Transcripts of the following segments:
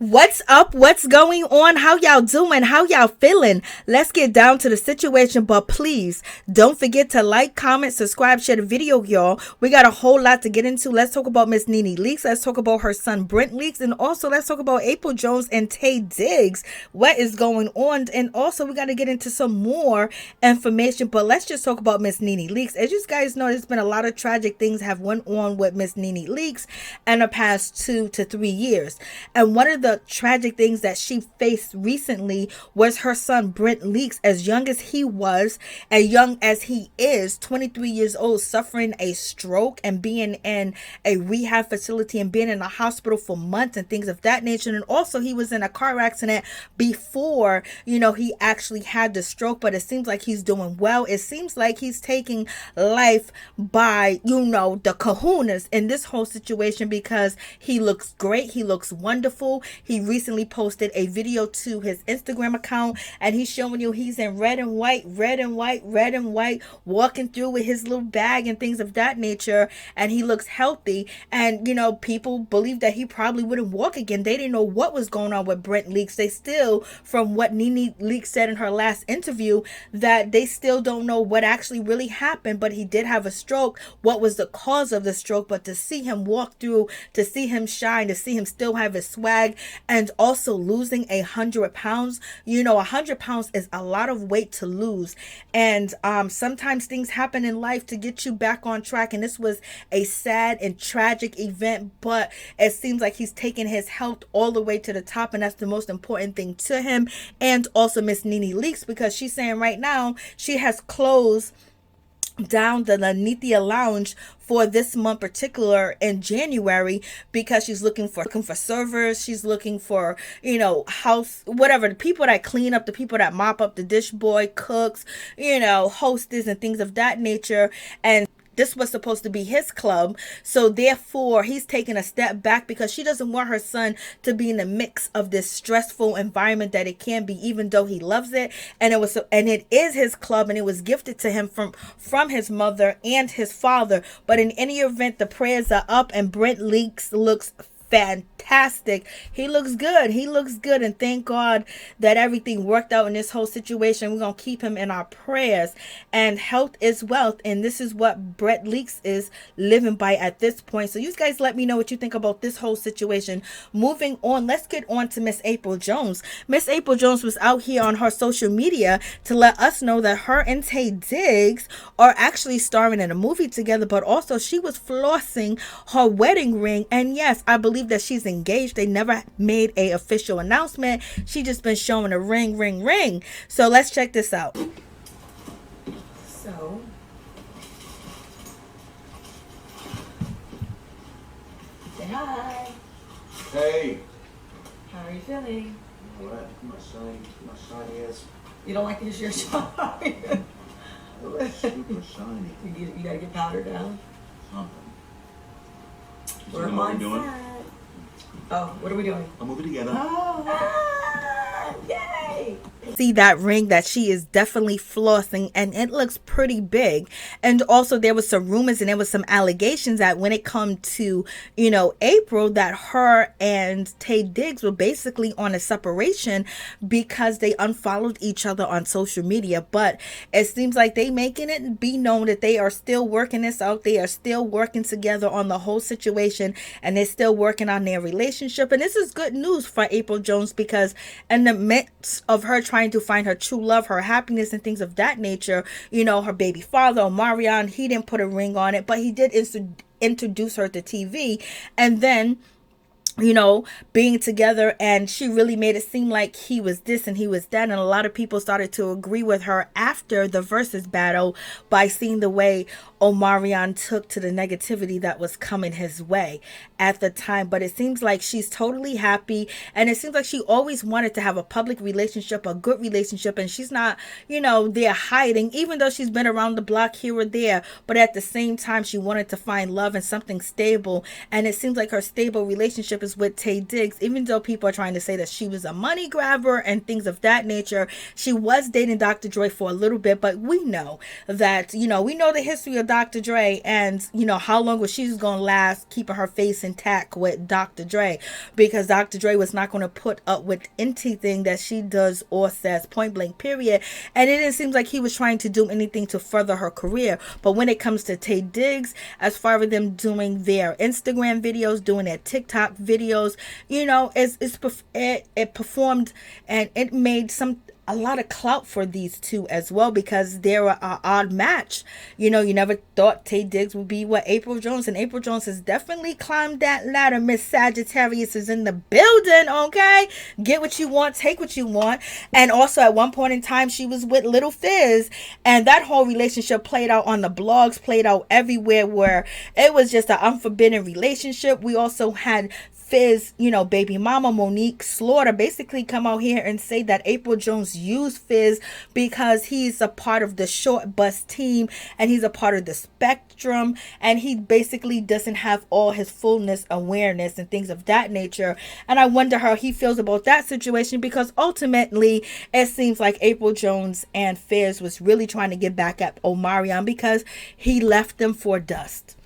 What's up? What's going on? How y'all doing? How y'all feeling? Let's get down to the situation, but please don't forget to like, comment, subscribe, share the video, y'all. We got a whole lot to get into. Let's talk about Miss NeNe Leakes. Let's talk about her son Brent Leakes, and also let's talk about April Jones and Taye Diggs. What is going on? And also we got to get into some more information, but let's just talk about Miss NeNe Leakes. As you guys know, there's been a lot of tragic things have went on with Miss NeNe Leakes in the past 2 to 3 years, and one of the tragic things that she faced recently was her son Brent Leakes, as young as he was, as young as he is, 23 years old, suffering a stroke and being in a rehab facility and being in a hospital for months and things of that nature. And also he was in a car accident before, he actually had the stroke, but it seems like he's doing well. It seems like he's taking life by, the kahunas in this whole situation, because he looks great. He looks wonderful. He recently posted a video to his Instagram account, and he's showing you he's in red and white, walking through with his little bag and things of that nature, and he looks healthy. And people believe that he probably wouldn't walk again. They didn't know what was going on with Brent Leakes. They still, from what NeNe Leakes said in her last interview, that they still don't know what actually really happened, but he did have a stroke. What was the cause of the stroke? But to see him walk through, to see him shine, to see him still have his swag, and also losing 100 pounds. 100 pounds is a lot of weight to lose, and sometimes things happen in life to get you back on track, and this was a sad and tragic event, but it seems like he's taking his health all the way to the top, and that's the most important thing to him. And also Miss NeNe Leakes, because she's saying right now she has closed down the Lanithia Lounge for this month particular in January, because she's looking for servers. She's looking for house, whatever, the people that clean up, the people that mop up, the dish boy, cooks, hostess and things of that nature. And this was supposed to be his club, so therefore he's taking a step back, because she doesn't want her son to be in the mix of this stressful environment that it can be, even though he loves it. And it is his club, and it was gifted to him from his mother and his father. But in any event, the prayers are up, and Brent Leakes looks fantastic. He looks good. And thank God that everything worked out in this whole situation. We're gonna keep him in our prayers. And health is wealth, and this is what Brent Leakes is living by at this point. So you guys let me know what you think about this whole situation. Moving on, let's get on to Miss April Jones. Miss April Jones was out here on her social media to let us know that her and Taye Diggs are actually starring in a movie together, but also she was flossing her wedding ring. And yes, I believe that she's engaged. They never made a official announcement. She just been showing a ring. So let's check this out. So say hi. Hey. How are you feeling? All right. My shiny ass. You don't like this your shine? Super shiny. You gotta get powder down. Something. We're You know what on we're doing? set. Oh, what are we doing? A movie together. Yay! See that ring that she is definitely flossing, and it looks pretty big. And also there was some rumors and there was some allegations that when it come to April, that her and Taye Diggs were basically on a separation because they unfollowed each other on social media. But it seems like they making it be known that they are still working this out. They are still working together on the whole situation, and they're still working on their relationship. And this is good news for April Jones, because in the midst of her trying to find her true love, her happiness and things of that nature, her baby father, Omarion, he didn't put a ring on it, but he did introduce her to TV. And then being together, and she really made it seem like he was this and he was that, and a lot of people started to agree with her after the versus battle by seeing the way Omarion took to the negativity that was coming his way at the time. But it seems like she's totally happy, and it seems like she always wanted to have a public relationship, a good relationship, and she's not there hiding, even though she's been around the block here or there. But at the same time, she wanted to find love and something stable, and it seems like her stable relationship is was with Taye Diggs, even though people are trying to say that she was a money grabber and things of that nature, she was dating Dr. Dre for a little bit. But we know that, we know the history of Dr. Dre, and how long was she going to last keeping her face intact with Dr. Dre, because Dr. Dre was not going to put up with anything that she does or says, point blank period. And it didn't seem like he was trying to do anything to further her career. But when it comes to Taye Diggs, as far as them doing their Instagram videos, doing their TikTok videos, it performed, and it made a lot of clout for these two as well, because they're an odd match. You never thought Taye Diggs would be with April Jones, and April Jones has definitely climbed that ladder. Miss Sagittarius is in the building, okay? Get what you want, take what you want. And also at one point in time, she was with Little Fizz, and that whole relationship played out on the blogs, played out everywhere, where it was just an unforbidden relationship. We also had Fizz, baby mama Monique Slaughter basically come out here and say that April Jones used Fizz because he's a part of the Short Bus team and he's a part of the Spectrum, and he basically doesn't have all his fullness awareness and things of that nature. And I wonder how he feels about that situation, because ultimately it seems like April Jones and Fizz was really trying to get back at Omarion because he left them for dust.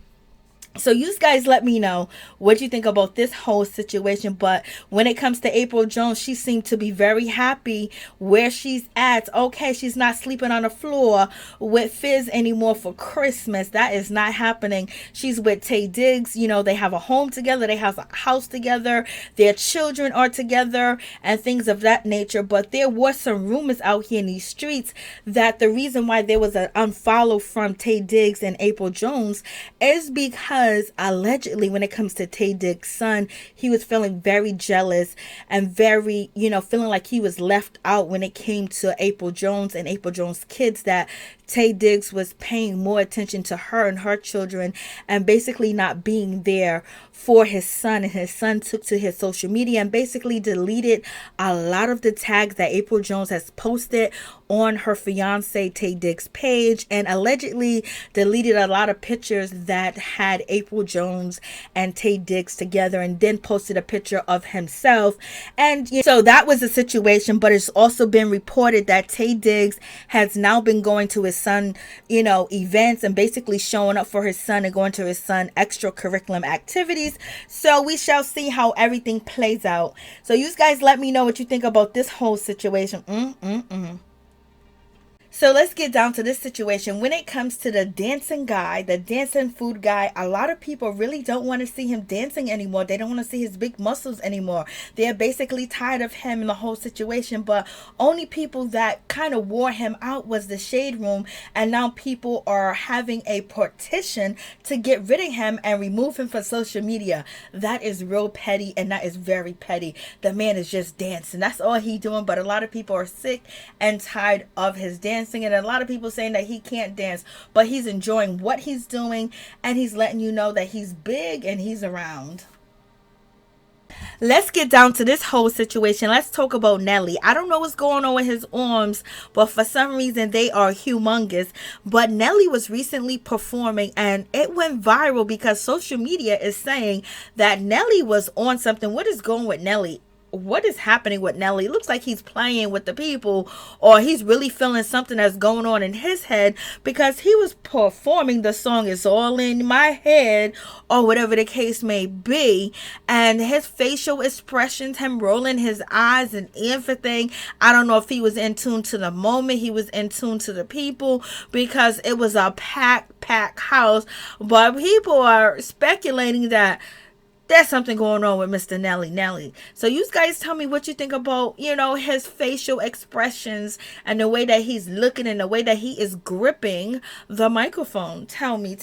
So you guys let me know what you think about this whole situation. But when it comes to April Jones, she seemed to be very happy where she's at. Okay, she's not sleeping on the floor with Fizz anymore for Christmas. That is not happening. She's with Taye Diggs. They have a home together. They have a house together. Their children are together and things of that nature. But there was some rumors out here in these streets that the reason why there was an unfollow from Taye Diggs and April Jones is because allegedly, when it comes to Taye Diggs' son, he was feeling very jealous and very, feeling like he was left out when it came to April Jones and April Jones' kids, that Taye Diggs was paying more attention to her and her children and basically not being there for his son. And his son took to his social media and basically deleted a lot of the tags that April Jones has posted on her fiance Taye Diggs' page, and allegedly deleted a lot of pictures that had April Jones and Taye Diggs together, and then posted a picture of himself. And so that was the situation. But it's also been reported that Taye Diggs has now been going to his son, events, and basically showing up for his son and going to his son extracurricular activities. So we shall see how everything plays out. So you guys let me know what you think about this whole situation. So let's get down to this situation. When it comes to the dancing guy, the dancing food guy, a lot of people really don't want to see him dancing anymore. They don't want to see his big muscles anymore. They're basically tired of him and the whole situation. But only people that kind of wore him out was the Shade Room. And now people are having a petition to get rid of him and remove him from social media. That is real petty, and that is very petty. The man is just dancing. That's all he doing. But a lot of people are sick and tired of his dancing. And a lot of people saying that he can't dance, but he's enjoying what he's doing, and he's letting you know that he's big and he's around. Let's get down to this whole situation. Let's talk about Nelly. I don't know what's going on with his arms, but for some reason they are humongous. But Nelly was recently performing and it went viral because social media is saying that Nelly was on something. What is going with Nelly? What is happening with Nelly? It looks like he's playing with the people, or he's really feeling something that's going on in his head, because he was performing the song It's All in My Head, or whatever the case may be, and his facial expressions, him rolling his eyes and everything, I don't know if he was in tune to the moment, he was in tune to the people, because it was a packed house. But people are speculating that there's something going on with Mr. Nelly. So you guys tell me what you think about, his facial expressions and the way that he's looking and the way that he is gripping the microphone. Tell me.